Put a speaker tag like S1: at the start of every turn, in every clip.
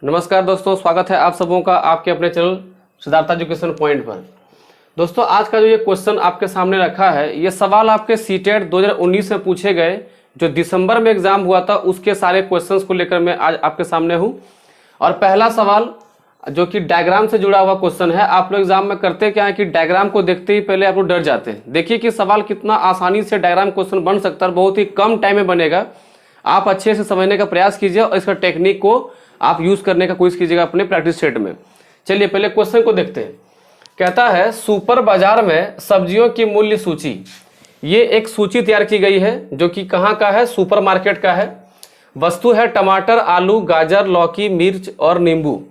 S1: नमस्कार दोस्तों, स्वागत है आप सबों का आपके अपने चैनल सिद्धार्थ एजुकेशन पॉइंट पर। दोस्तों, आज का जो ये क्वेश्चन आपके सामने रखा है, ये सवाल आपके सीटेट 2019 में पूछे गए, जो दिसंबर में एग्जाम हुआ था, उसके सारे क्वेश्चंस को लेकर मैं आज आपके सामने हूँ। और पहला सवाल जो कि डायग्राम से जुड़ा हुआ क्वेश्चन है। आप लोग एग्जाम में करते क्या है कि डायग्राम को देखते ही पहले आप लोग डर जाते हैं। देखिए कि सवाल कितना आसानी से डायग्राम क्वेश्चन बन सकता है, बहुत ही कम टाइम में बनेगा। आप अच्छे से समझने का प्रयास कीजिए और इसका टेक्निक को आप यूज करने का कोशिश कीजिएगा अपने प्रैक्टिस सेट में। चलिए पहले क्वेश्चन को देखते हैं। कहता है सुपर बाजार में सब्जियों की मूल्य सूची। ये एक सूची तैयार की गई है जो कि कहाँ का है, सुपर मार्केट का है। वस्तु है टमाटर, आलू, गाजर, लौकी, मिर्च और नींबू।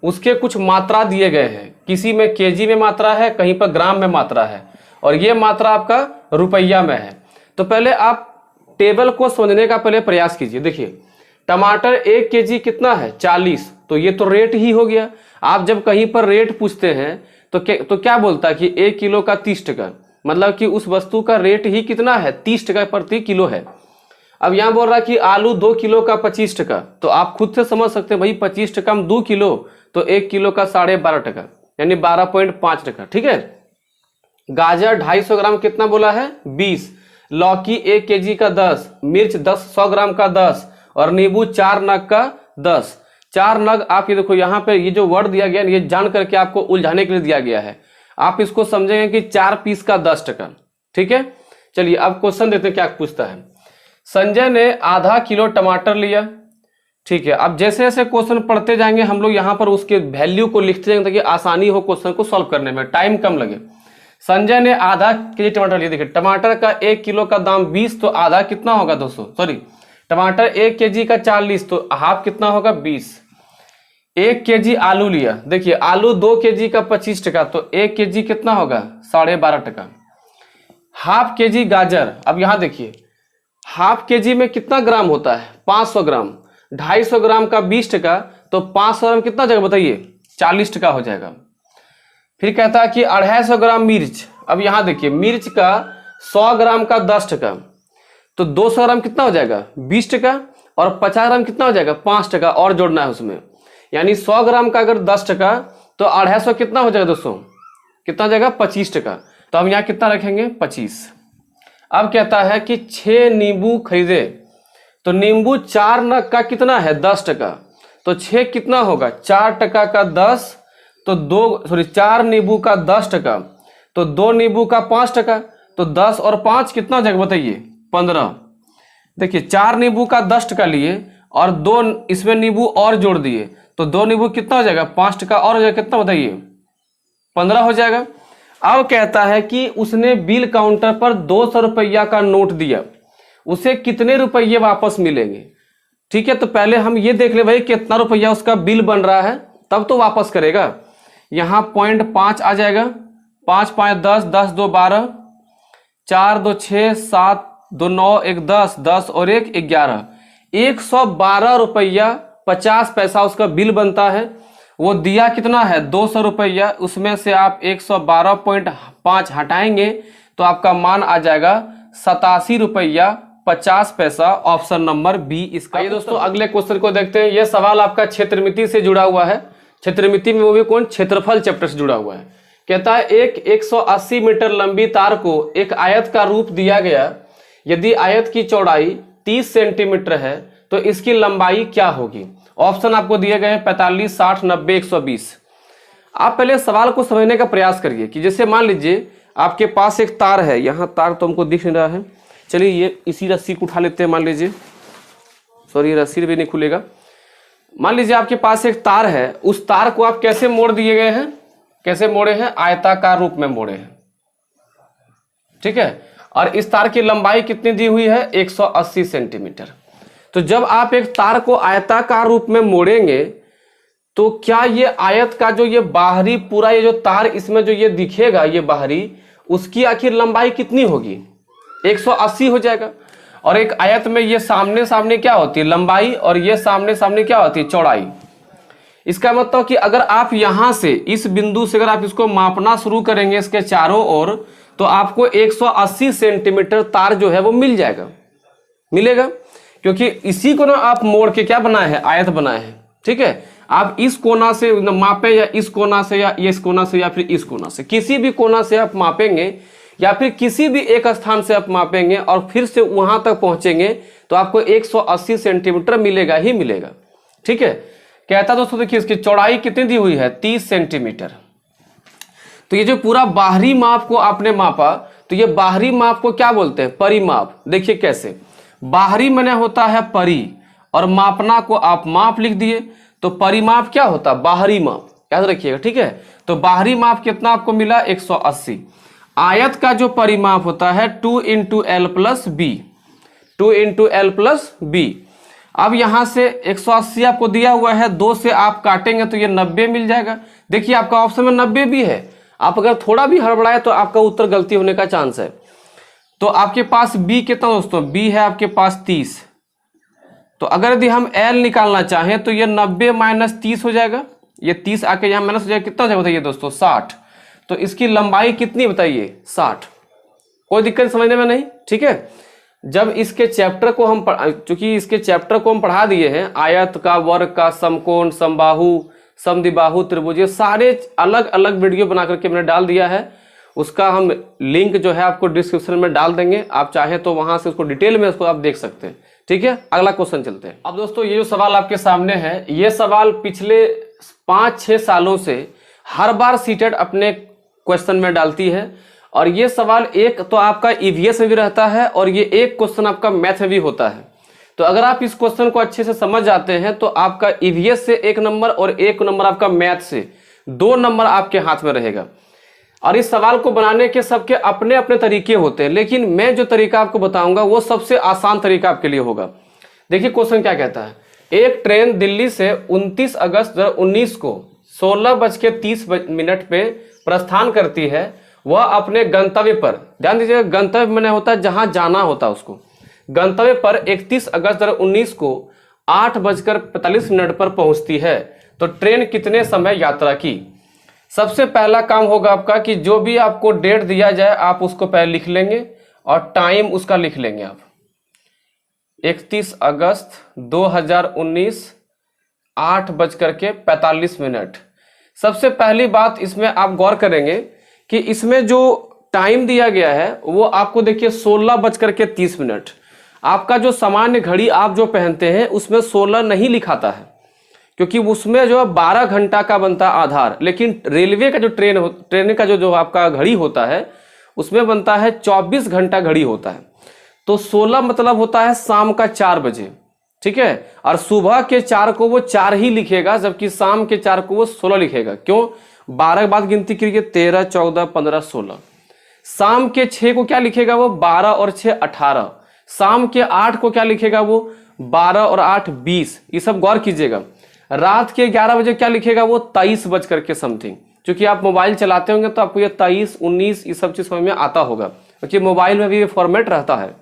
S1: उसके कुछ मात्रा दिए गए हैं, किसी में केजी में मात्रा है, कहीं पर ग्राम में मात्रा है, और ये मात्रा आपका रुपया में है। तो पहले आप टेबल को समझने का पहले प्रयास कीजिए। देखिए टमाटर 1 केजी कितना है, 40, तो ये तो रेट ही हो गया। आप जब कहीं पर रेट पूछते हैं तो क्या बोलता है कि 1 किलो का 30 टका, मतलब कि उस वस्तु का रेट ही कितना है, 30 टका प्रति किलो है। अब यहाँ बोल रहा है कि आलू 2 किलो का 25 टका, तो आप खुद से समझ सकते हैं भाई 25 टका में 2 किलो तो 1 किलो का 12.5 टका, यानी 12.5 टका। ठीक है। गाजर 250 ग्राम कितना बोला है, 20। लौकी 1 केजी का 10, मिर्च 100 ग्राम का 10, और नींबू 4 नग का 10। 4 नग आप ये देखो, यहाँ पे ये जो वर्ड दिया गया ये जान करके आपको उलझाने के लिए दिया गया है। आप इसको समझेंगे कि 4 पीस का 10 टका। ठीक है। चलिए अब क्वेश्चन देते हैं क्या पूछता है। संजय ने आधा किलो टमाटर लिया। ठीक है। अब जैसे जैसे क्वेश्चन पढ़ते जाएंगे हम लोग यहाँ पर उसके वैल्यू को लिखते जाएंगे ताकि आसानी हो क्वेश्चन को सॉल्व करने में, टाइम कम लगे। संजय ने आधा केजी टमाटर लिया। देखिए टमाटर का 1 किलो का दाम 20, तो आधा कितना होगा दोस्तों, सॉरी टमाटर 1 केजी का 40, तो हाफ कितना होगा, 20। 1 केजी आलू लिया। देखिए आलू 2 केजी का 25 टका, तो 1 केजी कितना होगा, 12.5 टका। हाफ केजी गाजर। अब यहां देखिए हाफ केजी में कितना ग्राम होता है, 500 ग्राम। 250 ग्राम का 20 टका, तो 500 ग्राम कितना हो जाएगा बताइए, 40 टका हो जाएगा। फिर कहता है कि 250 ग्राम मिर्च। अब यहां देखिए मिर्च का 100 ग्राम का 10 टका, तो 200 ग्राम कितना हो जाएगा, 20 टका, और 50 ग्राम कितना हो जाएगा, 5 टका और जोड़ना है उसमें। यानी 100 ग्राम का अगर 10 टका तो 250 कितना हो जाएगा दोस्तों, कितना हो जाएगा, 25 टका। तो हम यहाँ कितना रखेंगे, 25। अब कहता है कि 6 नींबू खरीदे। तो नींबू 4 नग का कितना है, 10 टका, तो 6 कितना होगा, 4 टका का 10, तो 4 नींबू का 10 टका, तो 2 नींबू का 5 टका, तो 10 और 5 कितना हो जाएगा बताइए, 15। देखिए 4 नींबू का 10 टका लिए और 2 इसमें नींबू और जोड़ दिए, तो 2 नींबू कितना हो जाएगा, 5 टका और हो जाएगा, कितना बताइए, 15 हो जाएगा। अब कहता है कि उसने बिल काउंटर पर 200 रुपया का नोट दिया, उसे कितने रुपये वापस मिलेंगे। ठीक है। तो पहले हम ये देख ले भाई कितना रुपया उसका बिल बन रहा है, तब तो वापस करेगा। यहाँ 0.5 आ जाएगा, 5 5 10, 10 2 12, 4 2 6, 7 2 9, 1 10, 10 और 1 11, 112 रुपया 50 पैसा उसका बिल बनता है। वो दिया कितना है, 200 रुपया, उसमें से आप 112.5 हटाएंगे तो आपका मान आ जाएगा 87 रुपया 50 पैसा। ऑप्शन नंबर बी इसका। ये दोस्तों अगले क्वेश्चन को देखते हैं। यह सवाल आपका क्षेत्रमिति से जुड़ा हुआ है। क्षेत्रमिति में वो भी कौन, क्षेत्रफल चैप्टर से जुड़ा हुआ है। कहता है एक 180 मीटर लंबी तार को एक आयत का रूप दिया गया। यदि आयत की चौड़ाई 30 सेंटीमीटर है तो इसकी लंबाई क्या होगी। ऑप्शन आपको दिए गए हैं 45, 60, 90, 120। आप पहले सवाल को समझने का प्रयास करिए कि जैसे मान लीजिए आपके पास एक तार है, यहाँ तार तो हमको दिख नहीं रहा है, चलिए ये इसी रस्सी को उठा लेते हैं। मान लीजिए, सॉरी रस्सी भी नहीं खुलेगा। मान लीजिए आपके पास एक तार है, उस तार को आप कैसे मोड़ दिए गए हैं, कैसे मोड़े हैं, आयताकार रूप में मोड़े हैं। ठीक है। और इस तार की लंबाई कितनी दी हुई है, 180 सेंटीमीटर। तो जब आप एक तार को आयताकार रूप में मोड़ेंगे तो क्या ये आयत का जो ये बाहरी पूरा ये जो तार इसमें जो ये दिखेगा ये बाहरी, उसकी आखिर लंबाई कितनी होगी, 180 हो जाएगा। और एक आयत में ये सामने सामने क्या होती है, लंबाई, और ये सामने सामने क्या होती है, चौड़ाई। इसका मतलब कि अगर आप यहां से इस बिंदु से अगर आप इसको मापना शुरू करेंगे इसके चारों ओर, तो आपको 180 सेंटीमीटर तार जो है वो मिलेगा, क्योंकि इसी को ना आप मोड़ के क्या बनाए हैं, आयत बनाए हैं। ठीक है। आप इस कोना से मापें या इस कोना से या इस कोना से या फिर इस कोना से, किसी भी कोना से आप मापेंगे या फिर किसी भी एक स्थान से आप मापेंगे और फिर से वहां तक पहुंचेंगे तो आपको 180 सेंटीमीटर मिलेगा ही मिलेगा। ठीक है, कहता दोस्तों देखिए इसकी चौड़ाई कितनी दी हुई है 30 सेंटीमीटर। तो ये जो पूरा बाहरी माप को आपने मापा, तो ये बाहरी माप को क्या बोलते हैं, परिमाप। देखिए कैसे, बाहरी माने होता है परि और मापना को आप माप लिख दिए, तो परिमाप क्या होता है, बाहरी माप, याद रखिएगा। ठीक है, तो बाहरी माप कितना आपको मिला 180। आयत का जो परिमाप होता है 2 into L plus B, 2 into L plus B. अब यहां से 180 आपको दिया हुआ है, 2 से आप काटेंगे तो ये 90 मिल जाएगा। देखिए आपका ऑप्शन में 90 भी है, आप अगर थोड़ा भी हड़बड़ाए तो आपका उत्तर गलती होने का चांस है। तो आपके पास बी कितना दोस्तों, बी है आपके पास 30। तो अगर यदि हम एल निकालना चाहें तो ये 90 माइनस 30 हो जाएगा, ये 30 आके यहां माइनस हो जाएगा, कितना हो जाएगा बताइए दोस्तों 60। तो इसकी लंबाई कितनी बताइए 60। कोई दिक्कत समझने में नहीं। ठीक है, जब इसके चैप्टर को हम चूंकि इसके चैप्टर को हम पढ़ा दिए हैं, आयत का, वर्ग का, समकोण, समबाहु, समद्विबाहु, त्रिभुज, ये सारे अलग अलग वीडियो बना करके मैंने डाल दिया है। उसका हम लिंक जो है आपको डिस्क्रिप्शन में डाल देंगे, आप चाहे तो वहां से उसको डिटेल में उसको आप देख सकते हैं। ठीक है, अगला क्वेश्चन चलते हैं। अब दोस्तों ये जो सवाल आपके सामने है, ये सवाल पिछले 5-6 सालों से हर बार सीटेट अपने क्वेश्चन में डालती है, और ये सवाल एक तो आपका ईवीएस में भी रहता है और ये एक क्वेश्चन आपका मैथ में भी होता है। तो अगर आप इस क्वेश्चन को अच्छे से समझ जाते हैं तो आपका ईवीएस से 1 नंबर और 1 नंबर आपका मैथ से 2 नंबर आपके हाथ में रहेगा। और इस सवाल को बनाने के सबके अपने अपने तरीके होते हैं, लेकिन मैं जो तरीका आपको बताऊंगा वो सबसे आसान तरीका आपके लिए होगा। देखिए क्वेश्चन क्या कहता है, एक ट्रेन दिल्ली से 29 अगस्त 2019 को 16:30 पे प्रस्थान करती है। वह अपने गंतव्य पर, ध्यान दीजिएगा, गंतव्य मैंने होता है जहां जाना होता है उसको, गंतव्य पर 31 अगस्त 2019 को 8:45 पर पहुंचती है। तो ट्रेन कितने समय यात्रा की। सबसे पहला काम होगा आपका कि जो भी आपको डेट दिया जाए आप उसको पहले लिख लेंगे और टाइम उसका लिख लेंगे आप, 31 अगस्त 2019 8:45। सबसे पहली बात इसमें आप गौर करेंगे कि इसमें जो टाइम दिया गया है वो आपको देखिए 16:30। आपका जो सामान्य घड़ी आप जो पहनते हैं उसमें 16 नहीं लिखाता है, क्योंकि उसमें जो 12 घंटा का बनता है आधार, लेकिन रेलवे का जो ट्रेन का जो आपका घड़ी होता है उसमें बनता है 24 घंटा घड़ी होता है। तो 16 मतलब होता है शाम का 4 बजे। ठीक है, और सुबह के 4 को वो 4 ही लिखेगा, जबकि शाम के 4 को वो 16 लिखेगा। क्यों, 12 के बाद गिनती करिए, 13, 14, 15, 16। शाम के 6 को क्या लिखेगा वो, 12 और 6 18। शाम के 8 को क्या लिखेगा वो, 12 और 8 20। ये सब गौर कीजिएगा। रात के 11 बजे क्या लिखेगा वो, 23 बज करके समथिंग। क्योंकि आप मोबाइल चलाते होंगे तो आपको ये 23, 19 ये सब चीज समझ में आता होगा, क्योंकि मोबाइल में भी ये फॉर्मेट रहता है।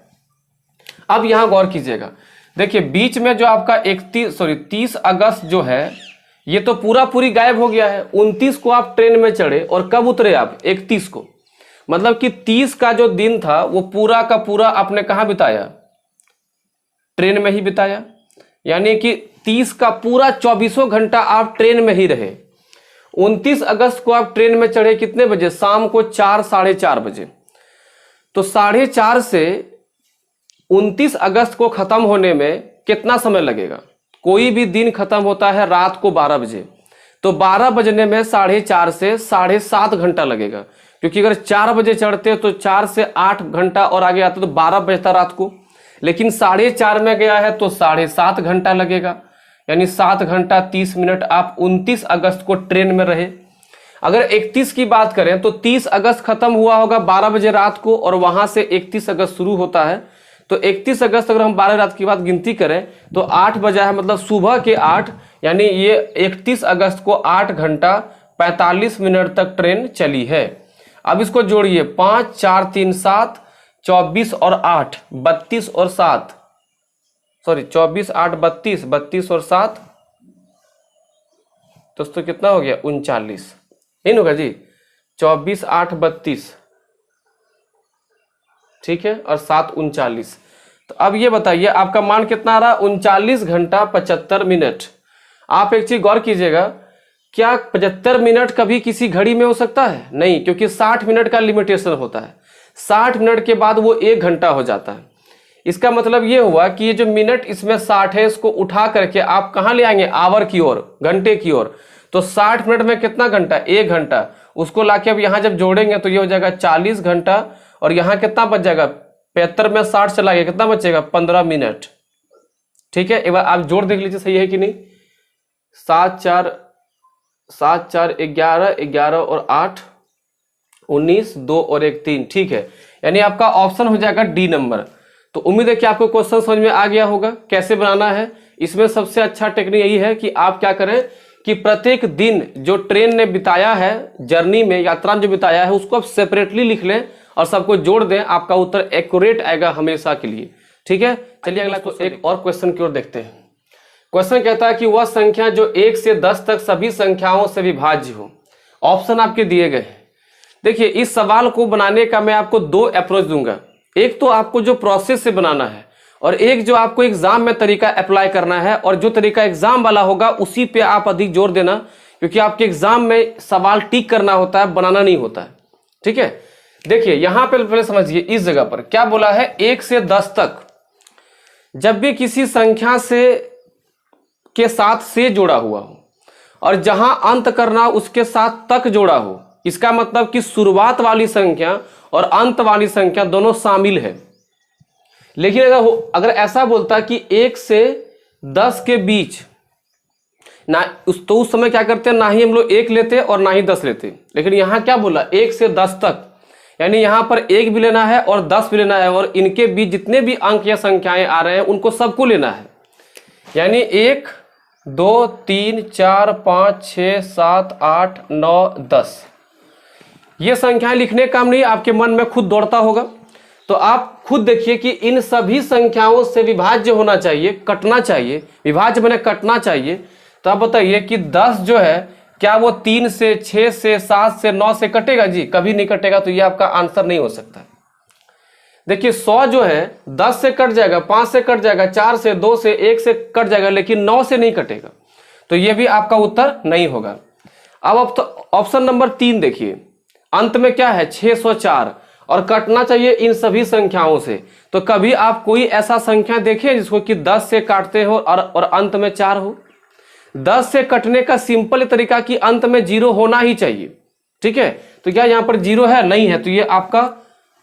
S1: अब यहां गौर कीजिएगा, देखिए बीच में जो आपका 30 अगस्त जो है ये तो पूरी गायब हो गया है। 29 को आप ट्रेन में चढ़े और कब उतरे आप, 31 को। मतलब कि 30 का जो दिन था वो पूरा का पूरा आपने कहां बिताया, ट्रेन में ही बिताया। यानी कि 30 का पूरा 24 घंटा आप ट्रेन में ही रहे। 29 अगस्त को आप ट्रेन में चढ़े कितने बजे, शाम को 4, 4:30 बजे। तो 4:30 से 29 अगस्त को खत्म होने में कितना समय लगेगा। कोई भी दिन खत्म होता है रात को 12 बजे, तो 12 बजने में 4:30 से 7.5 घंटा लगेगा। क्योंकि अगर 4 बजे चढ़ते तो 4 से 8 घंटा और आगे आते तो 12 बजता रात को, लेकिन 4:30 में गया है तो 7.5 घंटा लगेगा। यानी 7 घंटा 30 मिनट आप 29 अगस्त को ट्रेन में रहे। अगर 31 की बात करें तो 30 अगस्त खत्म हुआ होगा 12 बजे रात को, और वहां से 31 अगस्त शुरू होता है। तो 31 अगस्त अगर हम 12 रात की बात गिनती करें तो 8 बजा है, मतलब सुबह के 8, यानी ये 31 अगस्त को 8 घंटा 45 मिनट तक ट्रेन चली है। अब इसको जोड़िए, 5, 4, 3, 7, 24 और 8 32 और 7, सॉरी 24, 8, 32, 32 और 7 दोस्तों कितना हो गया, 39। नहीं होगा जी, 24, 8, 32, ठीक है, और 7 39। तो अब ये बताइए आपका मान कितना आ रहा, 39 घंटा 75 मिनट। आप एक चीज गौर कीजिएगा, क्या 75 मिनट कभी किसी घड़ी में हो सकता है? नहीं, क्योंकि 60 मिनट का लिमिटेशन होता है। 60 मिनट के बाद वो 1 घंटा हो जाता है। इसका मतलब ये हुआ कि ये जो मिनट इसमें 60 है, इसको उठा करके आप कहाँ ले आएंगे? आवर की ओर, घंटे की ओर। तो 60 मिनट में कितना घंटा? 1 घंटा। उसको लाके अब यहाँ जब जोड़ेंगे तो ये हो जाएगा 40 घंटा। और यहाँ कितना बच जाएगा? 75 में 60 चला गया, कितना बचेगा? 15 मिनट। ठीक है, एक बार आप जोड़ देख लीजिए सही है कि नहीं। 7 4 11, 11 और 8 19, 2 और 1 3। ठीक है, यानी आपका ऑप्शन हो जाएगा डी नंबर। तो उम्मीद है कि आपको क्वेश्चन समझ में आ गया होगा कैसे बनाना है। इसमें सबसे अच्छा टेक्निक यही है कि आप क्या करें कि प्रत्येक दिन जो ट्रेन ने बिताया है, जर्नी में, यात्रा में जो बिताया है, उसको आप सेपरेटली लिख लें और सबको जोड़ दें। आपका उत्तर एक्यूरेट आएगा हमेशा के लिए। ठीक है, चलिए अगला एक और क्वेश्चन की ओर देखते हैं। क्वेश्चन कहता है कि वह संख्या जो 1 से 10 तक सभी संख्याओं से विभाज्य हो। ऑप्शन आपके दिए गए हैं। देखिए, इस सवाल को बनाने का मैं आपको 2 अप्रोच दूंगा। एक तो आपको जो प्रोसेस से बनाना है, और एक जो आपको एग्जाम में तरीका अप्लाई करना है। और जो तरीका एग्जाम वाला होगा उसी पे आप अधिक जोर देना, क्योंकि आपके एग्जाम में सवाल टिक करना होता है, बनाना नहीं होता है। ठीक है, देखिए यहां पे पहले समझिए, इस जगह पर क्या बोला है? 1 से 10 तक जब भी किसी संख्या से के साथ से जोड़ा हुआ हो और जहां अंत करना उसके साथ तक जोड़ा हो, इसका मतलब कि शुरुआत वाली संख्या और अंत वाली संख्या दोनों शामिल है। लेकिन अगर ऐसा बोलता कि 1 से 10 के बीच ना, तो उस समय क्या करते हैं? ना ही हम लोग 1 लेते और ना ही 10 लेते। लेकिन यहां क्या बोला? 1 से 10 तक, यानी यहां पर 1 भी लेना है और 10 भी लेना है, और इनके बीच जितने भी अंक या संख्याएं आ रहे हैं उनको सबको लेना है। यानी 1 2 3 4 5 6 7 8 9 10, ये संख्याएं लिखने का काम नहीं, आपके मन में खुद दौड़ता होगा। तो आप खुद देखिए कि इन सभी संख्याओं से विभाज्य होना चाहिए, कटना चाहिए। विभाज्य मैंने कटना चाहिए। तो आप बताइए कि 10 जो है, क्या वो 3 से 6 से 7 से 9 से कटेगा? जी कभी नहीं कटेगा। तो ये आपका आंसर नहीं हो सकता। देखिए 100 जो है 10 से कट जाएगा, 5 से कट जाएगा, 4 से, 2 से, 1 से कट जाएगा, लेकिन 9 से नहीं कटेगा। तो ये भी आपका उत्तर नहीं होगा। अब ऑप्शन नंबर 3 देखिए, अंत में क्या है? 604, और कटना चाहिए इन सभी संख्याओं से। तो कभी आप कोई ऐसा संख्या देखें जिसको कि 10 से काटते हो और अंत में 4 हो? 10 से कटने का सिंपल तरीका कि अंत में 0 होना ही चाहिए। ठीक है, तो क्या यहाँ पर 0 है? नहीं है। तो ये आपका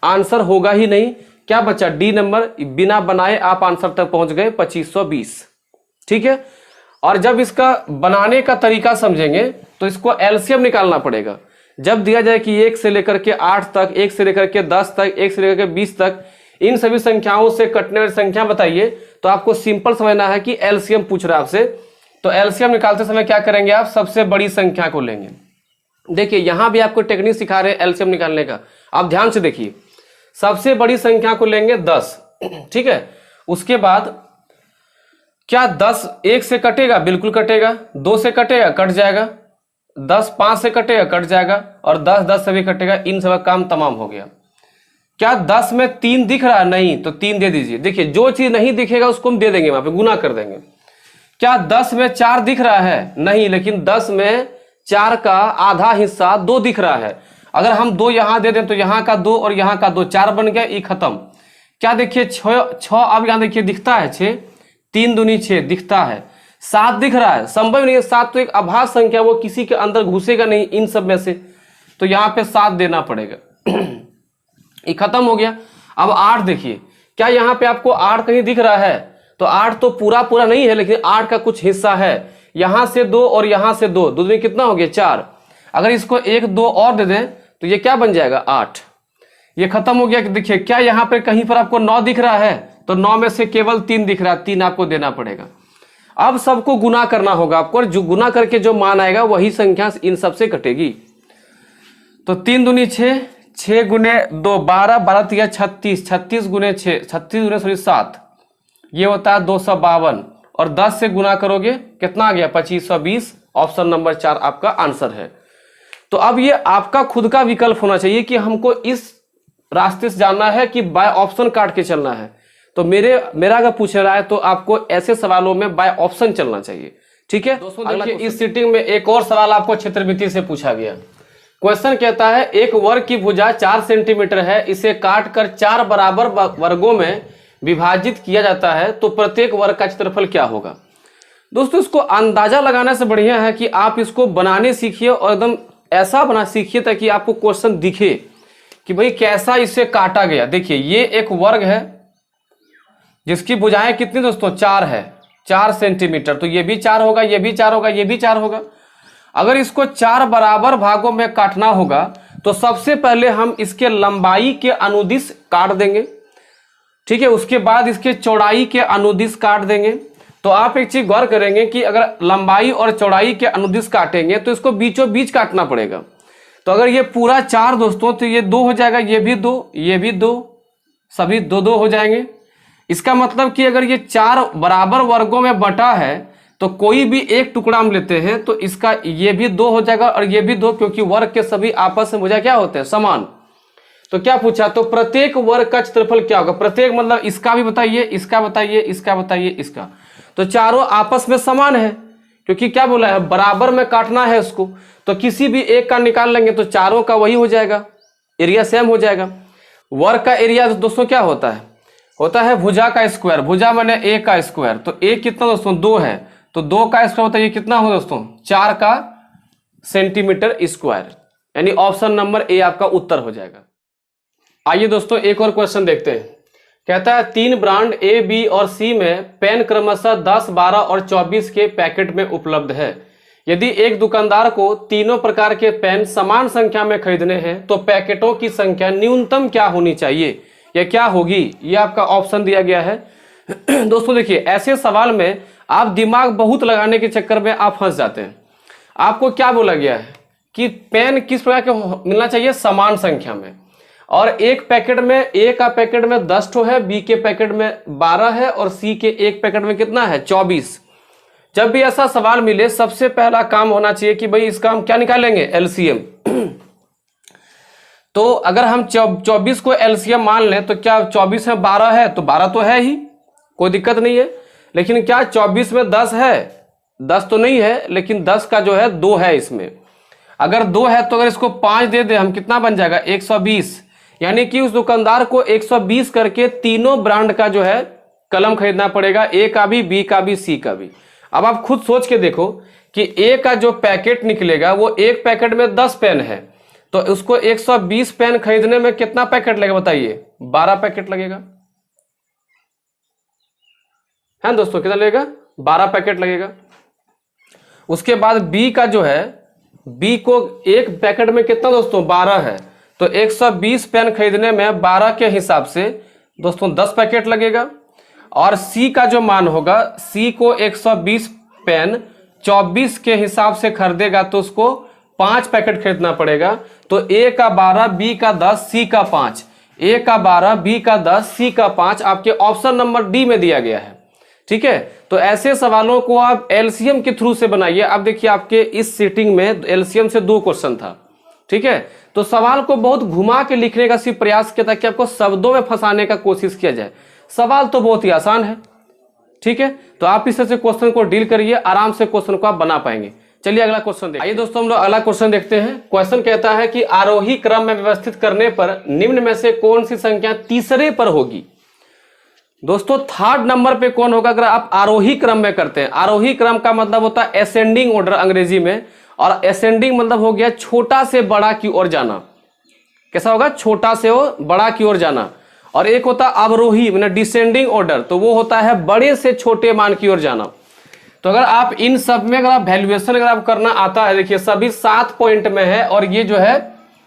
S1: आंसर होगा ही नहीं। क्या बचा? D number. बिना बनाए आप आंसर तक पहुंच गए, 2520। ठीक है, और जब इसका बनाने का तरीका समझेंगे तो इसको एलसीएम निकालना पड़ेगा। जब दिया जाए कि 1 से लेकर के 8 तक, 1 से लेकर के 10 तक, 1 से लेकर के 20 तक, इन सभी संख्याओं से कटने वाली संख्या बताइए, तो आपको सिंपल समझना है कि एलसीएम पूछ रहा है आपसे। तो एलसीएम निकालते समय क्या करेंगे? आप सबसे बड़ी संख्या को लेंगे। देखिए यहां भी आपको टेक्निक सिखा रहे हैं एलसीएम निकालने का, आप ध्यान से देखिए। सबसे बड़ी संख्या को लेंगे 10। ठीक है, उसके बाद क्या 10 1 से कटेगा? बिल्कुल कटेगा। 2 से कटेगा? कट जाएगा। 10 5 से कटेगा? कट जाएगा। और 10 10 से भी कटेगा। इन सब का काम तमाम हो गया। क्या 10 में 3 दिख रहा है? नहीं, तो 3 दे दीजिए। देखिए जो चीज नहीं दिखेगा उसको हम दे देंगे, वहां पे गुना कर देंगे। क्या 10 में 4 दिख रहा है? नहीं, लेकिन 10 में 4 का आधा हिस्सा 2 दिख रहा है। अगर हम 2 यहां दे दें तो यहां का 2 और यहां का 2, 4 बन गया, ये खत्म। क्या देखिए 6, अब यहां देखिए दिखता है 6, 3 दूनी 6 दिखता है। 7 दिख रहा है? संभव नहीं है। 7 तो एक आभास संख्या, वो किसी के अंदर घुसेगा नहीं इन सब में से। तो यहां पे 7 देना पड़ेगा। ये खत्म हो गया। अब 8 देखिए, क्या यहाँ पे आपको 8 कहीं दिख रहा है? तो 8 तो पूरा नहीं है, लेकिन 8 का कुछ हिस्सा है। यहां से 2 और यहां से 2, दूसरी कितना हो गया? 4। अगर इसको 1 2 और दे दें तो ये क्या बन जाएगा? 8। ये खत्म हो गया। कि देखिए क्या यहाँ पे कहीं पर आपको 9 दिख रहा है? तो 9 में से केवल 3 दिख रहा है, 3 आपको देना पड़ेगा। अब सबको गुना करना होगा आपको, और जो गुना करके जो मान आएगा वही संख्या इन सबसे कटेगी। तो 3 दूनी 6, 6 गुने 2 12, 12 3 36, 36 गुने 6, 36 गुने 7, ये होता है 252। और 10 से गुना करोगे कितना आ गया? 2520। ऑप्शन नंबर 4 आपका आंसर है। तो अब ये आपका खुद का विकल्प होना चाहिए कि हमको इस रास्ते से जाना है कि बाय ऑप्शन काट के चलना है। तो मेरा अगर पूछ रहा है तो आपको ऐसे सवालों में बाय ऑप्शन चलना चाहिए। ठीक है दोस्तों, देखिए इस सीटिंग में एक और सवाल आपको क्षेत्रमिति से पूछा गया। क्वेश्चन कहता है एक वर्ग की भुजा 4 सेंटीमीटर है, इसे काटकर 4 बराबर वर्गों में विभाजित किया जाता है, तो प्रत्येक वर्ग का क्षेत्रफल क्या होगा। दोस्तों इसको अंदाजा लगाने से बढ़िया है कि आप इसको बनाने सीखिए और एकदम ऐसा बना सीखिए ताकि आपको क्वेश्चन दिखे कि भाई कैसा इसे काटा गया। देखिए ये एक वर्ग है जिसकी भुजाएं कितनी दोस्तों 4 है, 4 सेंटीमीटर, तो ये भी 4 होगा, ये भी 4 होगा, ये भी 4 होगा। अगर इसको 4 बराबर भागों में काटना होगा तो सबसे पहले हम इसके लंबाई के अनुदिश काट देंगे, ठीक है, उसके बाद इसके चौड़ाई के अनुदिश काट देंगे। तो आप एक चीज गौर करेंगे कि अगर लंबाई और चौड़ाई के अनुदिश काटेंगे तो इसको बीचों बीच काटना पड़ेगा। तो अगर ये पूरा 4 दोस्तों तो ये 2 हो जाएगा, ये भी 2, ये भी 2, सभी 2-2 हो जाएंगे। इसका मतलब कि अगर ये 4 बराबर वर्गों में बटा है तो कोई भी एक टुकड़ा हम लेते हैं तो इसका ये भी 2 हो जाएगा और ये भी 2, क्योंकि वर्ग के सभी आपस में भुजा क्या होते हैं समान। तो क्या पूछा, तो प्रत्येक वर्ग का क्षेत्रफल क्या होगा। प्रत्येक मतलब इसका भी बताइए, इसका बताइए, इसका बताइए, इसका। तो चारों आपस में समान है क्योंकि क्या बोला है बराबर में काटना है उसको, तो किसी भी एक का निकाल लेंगे तो चारों का वही हो जाएगा, एरिया सेम हो जाएगा। वर्ग का एरिया दोस्तों क्या होता है, होता है भुजा का स्क्वायर। भुजा माने ए का स्क्वायर, तो ए कितना दोस्तों 2 है, तो 2 का स्क्वायर बताइए कितना हो दोस्तों 4 का सेंटीमीटर स्क्वायर, यानी ऑप्शन नंबर ए आपका उत्तर हो जाएगा। आइए दोस्तों एक और क्वेश्चन देखते हैं। कहता है 3 ब्रांड ए, बी और सी में पेन क्रमशः 10, 12 और 24 के पैकेट में उपलब्ध है। यदि एक दुकानदार को तीनों प्रकार के पेन समान संख्या में खरीदने हैं तो पैकेटों की संख्या न्यूनतम क्या होनी चाहिए, यह क्या होगी, ये आपका ऑप्शन दिया गया है। दोस्तों देखिए ऐसे सवाल में आप दिमाग बहुत लगाने के चक्कर में आप फंस जाते हैं। आपको क्या बोला गया है कि पेन किस प्रकार के मिलना चाहिए समान संख्या में, और एक पैकेट में ए का पैकेट में 10 ठो है, बी के पैकेट में 12 है और सी के एक पैकेट में कितना है 24। जब भी ऐसा सवाल मिले सबसे पहला काम होना चाहिए कि भाई इसका हम क्या निकालेंगे एलसीएम। तो अगर हम 24 को एलसीएम मान लें तो क्या 24 में 12 है तो 12 तो है ही, कोई दिक्कत नहीं है। लेकिन क्या 24 में 10 है, 10 तो नहीं है, लेकिन 10 का जो है 2 है इसमें। अगर 2 है तो अगर इसको 5 दे दे हम कितना बन जाएगा 120, यानी कि उस दुकानदार को 120 करके तीनों ब्रांड का जो है कलम खरीदना पड़ेगा, ए का भी, बी का भी, सी का भी। अब आप खुद सोच के देखो कि ए का जो पैकेट निकलेगा वो एक पैकेट में 10 पेन है, तो उसको 120 पेन खरीदने में कितना पैकेट लगेगा बताइए 12 पैकेट लगेगा, है दोस्तों कितना लगेगा 12 पैकेट लगेगा। उसके बाद बी का जो है, बी को एक पैकेट में कितना दोस्तों 12 है, तो 120 पेन खरीदने में 12 के हिसाब से दोस्तों 10 पैकेट लगेगा। और सी का जो मान होगा, सी को 120 पेन 24 के हिसाब से खरीदेगा तो उसको 5 पैकेट खरीदना पड़ेगा। तो ए का 12, बी का 10, सी का 5, ए का 12, बी का 10, सी का 5 आपके ऑप्शन नंबर डी में दिया गया है। ठीक है, तो ऐसे सवालों को आप एलसीएम के थ्रू से बनाइए। अब देखिए आपके इस सीटिंग में एलसीएम से 2 क्वेश्चन था, ठीक है, तो सवाल को बहुत घुमा के लिखने का सिर्फ प्रयास किया ताकि आपको शब्दों में फंसाने का कोशिश किया जाए। सवाल तो बहुत ही आसान है, ठीक है, तो आप इस तरह से क्वेश्चन को डील करिए, आराम से क्वेश्चन को आप बना पाएंगे। चलिए अगला क्वेश्चन देखिए। आइए दोस्तों हम लोग अगला क्वेश्चन देखते हैं। क्वेश्चन कहता है कि आरोही क्रम में व्यवस्थित करने पर निम्न में से कौन सी संख्या तीसरे पर होगी। दोस्तों 3rd नंबर पे कौन होगा अगर आप आरोही क्रम में करते हैं। आरोही क्रम का मतलब होता है असेंडिंग ऑर्डर अंग्रेजी में, और असेंडिंग मतलब हो गया छोटा से बड़ा की ओर जाना। कैसा होगा, छोटा से बड़ा की ओर जाना। और एक होता है अवरोही मतलब डिसेंडिंग ऑर्डर, तो वो होता है बड़े से छोटे मान की ओर जाना। तो अगर आप इन सब में अगर आप वैल्यूएशन अगर आप करना आता है, देखिए सभी 7 पॉइंट में है और ये जो है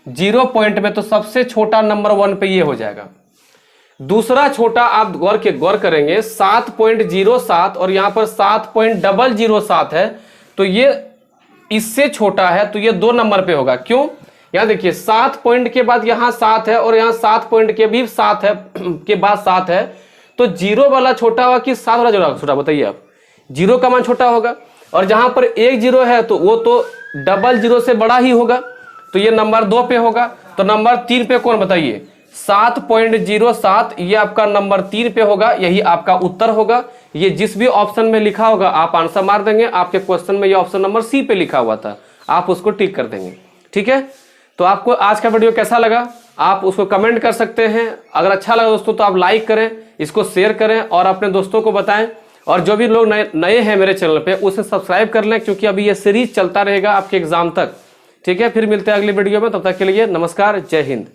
S1: 0 पॉइंट में, तो सबसे छोटा नंबर 1 पे ये हो जाएगा। दूसरा छोटा आप गौर करेंगे 7.07 और यहाँ पर 7.007 है, तो ये इससे छोटा है, तो ये 2 नंबर पे होगा। क्यों, यहाँ देखिए 7 पॉइंट के बाद यहाँ 7 है और यहाँ 7 पॉइंट के भी 7 है के बाद 7 है, तो 0 वाला छोटा होगा कि 7 वाला छोटा, बताइए आप। 0 का मान छोटा होगा, और जहां पर 1 0 है तो वो तो 00 से बड़ा ही होगा, तो ये नंबर 2 पे होगा। तो नंबर 3 पे कौन बताइए 7.07, ये आपका नंबर 3 पे होगा, यही आपका उत्तर होगा। ये जिस भी ऑप्शन में लिखा होगा आप आंसर मार देंगे। आपके क्वेश्चन में ये ऑप्शन नंबर सी पे लिखा हुआ था, आप उसको टिक कर देंगे। ठीक है, तो आपको आज का वीडियो कैसा लगा आप उसको कमेंट कर सकते हैं। अगर अच्छा लगा दोस्तों तो आप लाइक करें, इसको शेयर करें और अपने दोस्तों को बताएं। और जो भी लोग नए हैं मेरे चैनल पे उसे सब्सक्राइब कर लें, क्योंकि अभी ये सीरीज चलता रहेगा आपके एग्जाम तक। ठीक है, फिर मिलते हैं अगली वीडियो में, तब तक के लिए नमस्कार, जय हिंद।